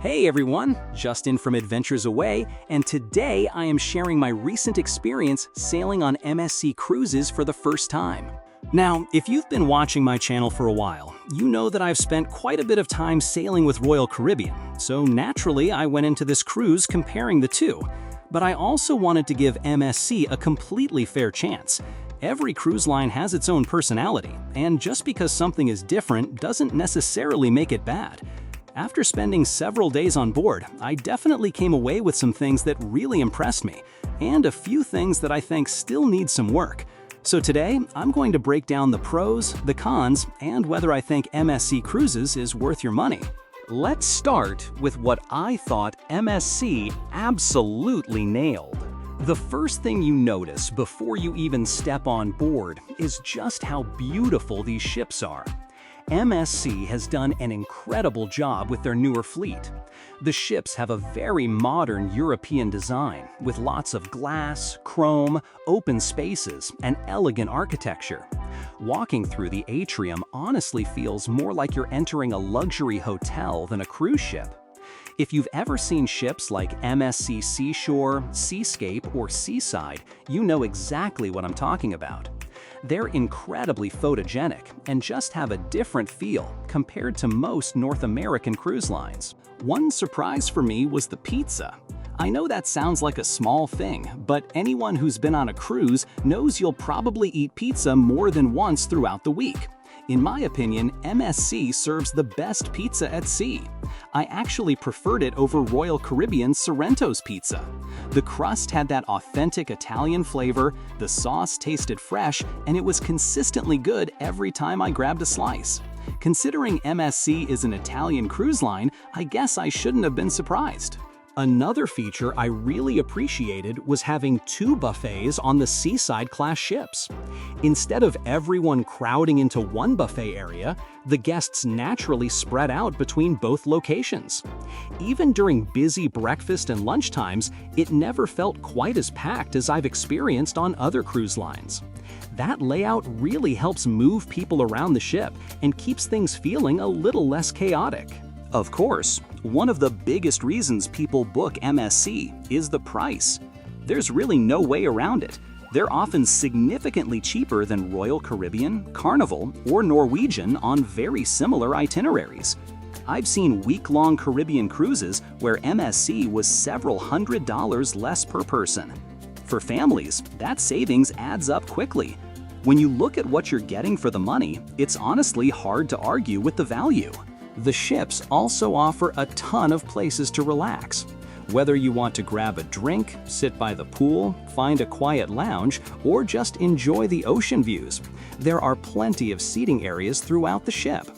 Hey everyone, Justin from Adventures Away, and today I am sharing my recent experience sailing on MSC Cruises for the first time. Now, if you've been watching my channel for a while, you know that I've spent quite a bit of time sailing with Royal Caribbean, so naturally I went into this cruise comparing the two. But I also wanted to give MSC a completely fair chance. Every cruise line has its own personality, and just because something is different doesn't necessarily make it bad. After spending several days on board, I definitely came away with some things that really impressed me, and a few things that I think still need some work. So today, I'm going to break down the pros, the cons, and whether I think MSC Cruises is worth your money. Let's start with what I thought MSC absolutely nailed. The first thing you notice before you even step on board is just how beautiful these ships are. MSC has done an incredible job with their newer fleet. The ships have a very modern European design, with lots of glass, chrome, open spaces, and elegant architecture. Walking through the atrium honestly feels more like you're entering a luxury hotel than a cruise ship. If you've ever seen ships like MSC Seashore, Seascape, or Seaside, you know exactly what I'm talking about. They're incredibly photogenic and just have a different feel compared to most North American cruise lines. One surprise for me was the pizza. I know that sounds like a small thing, but anyone who's been on a cruise knows you'll probably eat pizza more than once throughout the week. In my opinion, MSC serves the best pizza at sea. I actually preferred it over Royal Caribbean's Sorrento's pizza. The crust had that authentic Italian flavor, the sauce tasted fresh, and it was consistently good every time I grabbed a slice. Considering MSC is an Italian cruise line, I guess I shouldn't have been surprised. Another feature I really appreciated was having two buffets on the Seaside class ships. Instead of everyone crowding into one buffet area, the guests naturally spread out between both locations. Even during busy breakfast and lunch times, it never felt quite as packed as I've experienced on other cruise lines. That layout really helps move people around the ship and keeps things feeling a little less chaotic. Of course, one of the biggest reasons people book MSC is the price. There's really no way around it. They're often significantly cheaper than Royal Caribbean, Carnival, or Norwegian on very similar itineraries. I've seen week-long Caribbean cruises where MSC was several $100s less per person. For families, that savings adds up quickly. When you look at what you're getting for the money, it's honestly hard to argue with the value. The ships also offer a ton of places to relax. Whether you want to grab a drink, sit by the pool, find a quiet lounge, or just enjoy the ocean views, there are plenty of seating areas throughout the ship.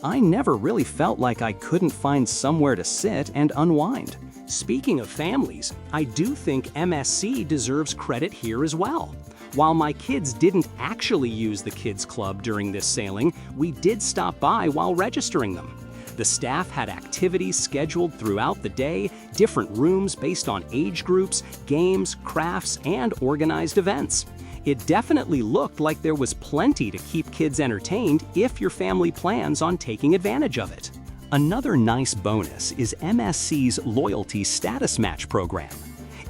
I never really felt like I couldn't find somewhere to sit and unwind. Speaking of families, I do think MSC deserves credit here as well. While my kids didn't actually use the kids club during this sailing, we did stop by while registering them. The staff had activities scheduled throughout the day, different rooms based on age groups, games, crafts, and organized events. It definitely looked like there was plenty to keep kids entertained if your family plans on taking advantage of it. Another nice bonus is MSC's Loyalty Status Match program.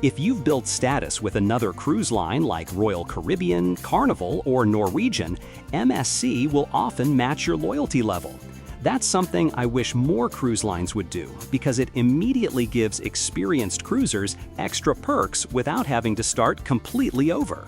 If you've built status with another cruise line like Royal Caribbean, Carnival, or Norwegian, MSC will often match your loyalty level. That's something I wish more cruise lines would do because it immediately gives experienced cruisers extra perks without having to start completely over.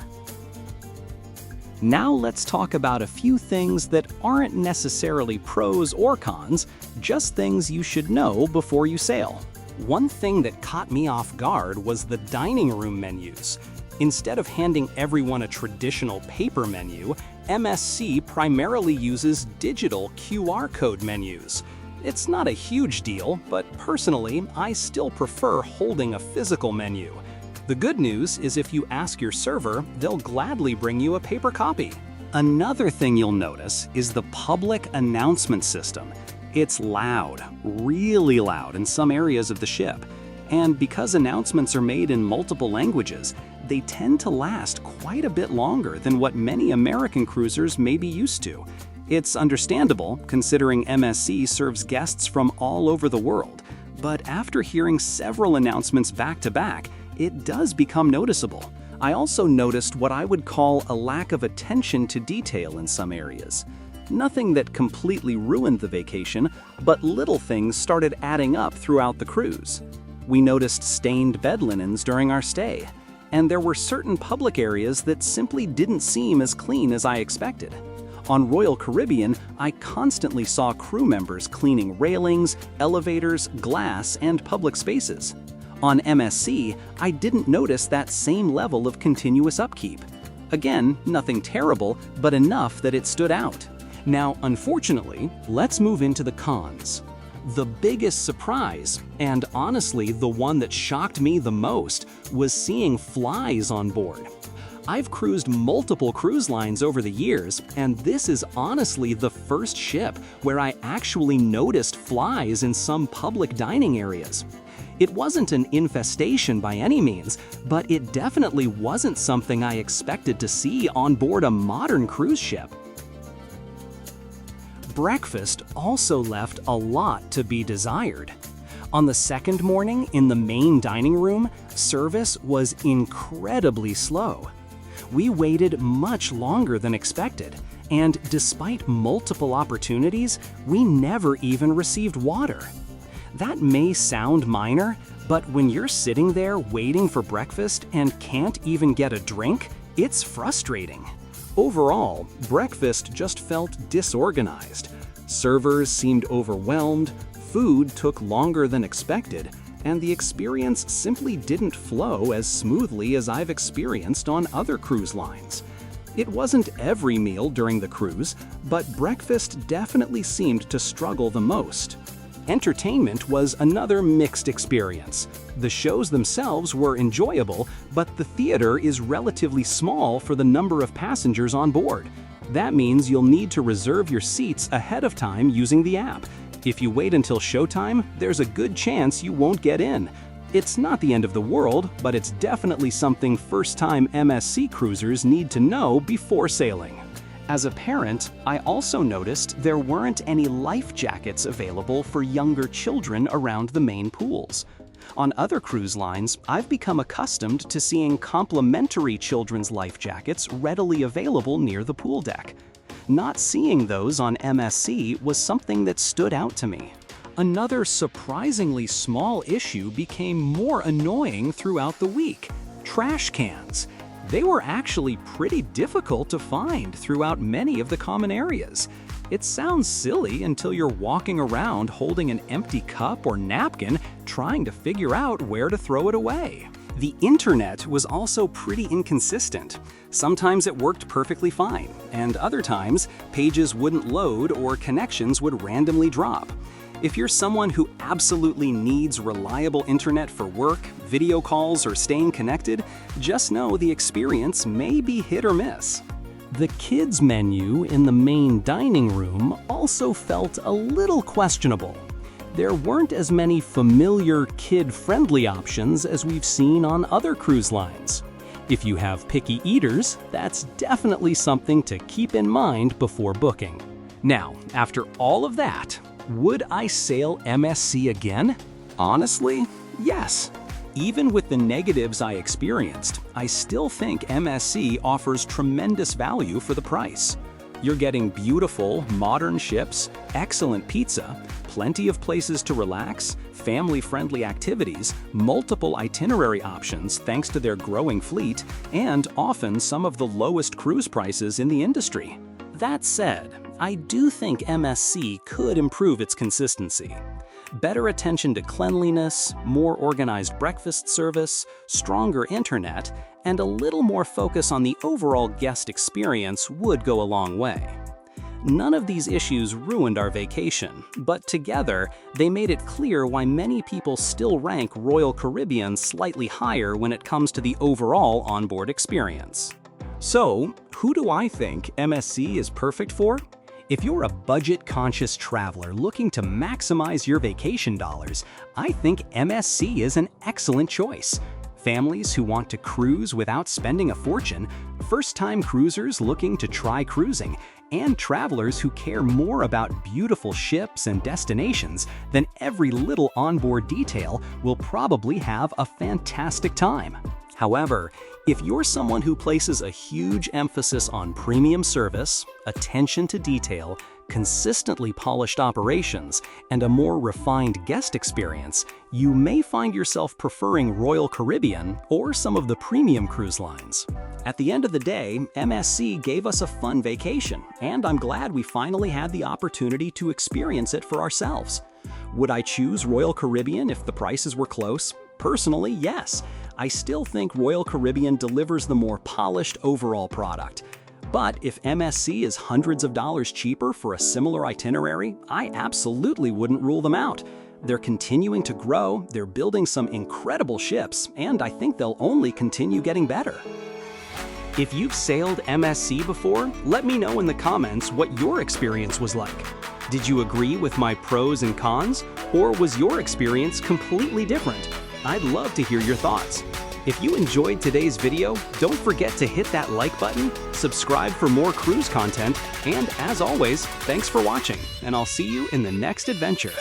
Now let's talk about a few things that aren't necessarily pros or cons, just things you should know before you sail. One thing that caught me off guard was the dining room menus. Instead of handing everyone a traditional paper menu, MSC primarily uses digital QR code menus. It's not a huge deal, but personally, I still prefer holding a physical menu. The good news is if you ask your server, they'll gladly bring you a paper copy. Another thing you'll notice is the public announcement system. It's loud, really loud in some areas of the ship. And because announcements are made in multiple languages, they tend to last quite a bit longer than what many American cruisers may be used to. It's understandable, considering MSC serves guests from all over the world, But after hearing several announcements back to back, it does become noticeable. I also noticed what I would call a lack of attention to detail in some areas. Nothing that completely ruined the vacation, but little things started adding up throughout the cruise. We noticed stained bed linens during our stay, and there were certain public areas that simply didn't seem as clean as I expected. On Royal Caribbean, I constantly saw crew members cleaning railings, elevators, glass, and public spaces. On MSC, I didn't notice that same level of continuous upkeep. Again, nothing terrible, but enough that it stood out. Now, unfortunately, let's move into the cons. The biggest surprise, and honestly the one that shocked me the most, was seeing flies on board. I've cruised multiple cruise lines over the years, and this is honestly the first ship where I actually noticed flies in some public dining areas. It wasn't an infestation by any means, but it definitely wasn't something I expected to see on board a modern cruise ship. Breakfast also left a lot to be desired. On the second morning in the main dining room, service was incredibly slow. We waited much longer than expected, and despite multiple opportunities, we never even received water. That may sound minor, but when you're sitting there waiting for breakfast and can't even get a drink, it's frustrating. Overall, breakfast just felt disorganized. Servers seemed overwhelmed, food took longer than expected, and the experience simply didn't flow as smoothly as I've experienced on other cruise lines. It wasn't every meal during the cruise, but breakfast definitely seemed to struggle the most. Entertainment was another mixed experience. The shows themselves were enjoyable, but the theater is relatively small for the number of passengers on board. That means you'll need to reserve your seats ahead of time using the app. If you wait until showtime, there's a good chance you won't get in. It's not the end of the world, but it's definitely something first-time MSC cruisers need to know before sailing. As a parent, I also noticed there weren't any life jackets available for younger children around the main pools. On other cruise lines, I've become accustomed to seeing complimentary children's life jackets readily available near the pool deck. Not seeing those on MSC was something that stood out to me. Another surprisingly small issue became more annoying throughout the week: trash cans. They were actually pretty difficult to find throughout many of the common areas. It sounds silly until you're walking around holding an empty cup or napkin trying to figure out where to throw it away. The internet was also pretty inconsistent. Sometimes it worked perfectly fine, and other times pages wouldn't load or connections would randomly drop. If you're someone who absolutely needs reliable internet for work, video calls, or staying connected, just know the experience may be hit or miss. The kids' menu in the main dining room also felt a little questionable. There weren't as many familiar kid-friendly options as we've seen on other cruise lines. If you have picky eaters, that's definitely something to keep in mind before booking. Now, after all of that, would I sail MSC again? Honestly, yes. Even with the negatives I experienced, I still think MSC offers tremendous value for the price. You're getting beautiful, modern ships, excellent pizza, plenty of places to relax, family-friendly activities, multiple itinerary options thanks to their growing fleet, and often some of the lowest cruise prices in the industry. That said, I do think MSC could improve its consistency. Better attention to cleanliness, more organized breakfast service, stronger internet, and a little more focus on the overall guest experience would go a long way. None of these issues ruined our vacation, but together, they made it clear why many people still rank Royal Caribbean slightly higher when it comes to the overall onboard experience. So, who do I think MSC is perfect for? If you're a budget-conscious traveler looking to maximize your vacation dollars, I think MSC is an excellent choice. families who want to cruise without spending a fortune, first-time cruisers looking to try cruising, and travelers who care more about beautiful ships and destinations than every little onboard detail will probably have a fantastic time. However, if you're someone who places a huge emphasis on premium service, attention to detail, consistently polished operations, and a more refined guest experience, you may find yourself preferring Royal Caribbean or some of the premium cruise lines. At the end of the day, MSC gave us a fun vacation, and I'm glad we finally had the opportunity to experience it for ourselves. Would I choose Royal Caribbean if the prices were close? Personally, yes. I still think Royal Caribbean delivers the more polished overall product. But if MSC is hundreds of dollars cheaper for a similar itinerary, I absolutely wouldn't rule them out. They're continuing to grow, they're building some incredible ships, and I think they'll only continue getting better. If you've sailed MSC before, let me know in the comments what your experience was like. Did you agree with my pros and cons, or was your experience completely different? I'd love to hear your thoughts. If you enjoyed today's video, don't forget to hit that like button, subscribe for more cruise content, and as always, thanks for watching, and I'll see you in the next adventure.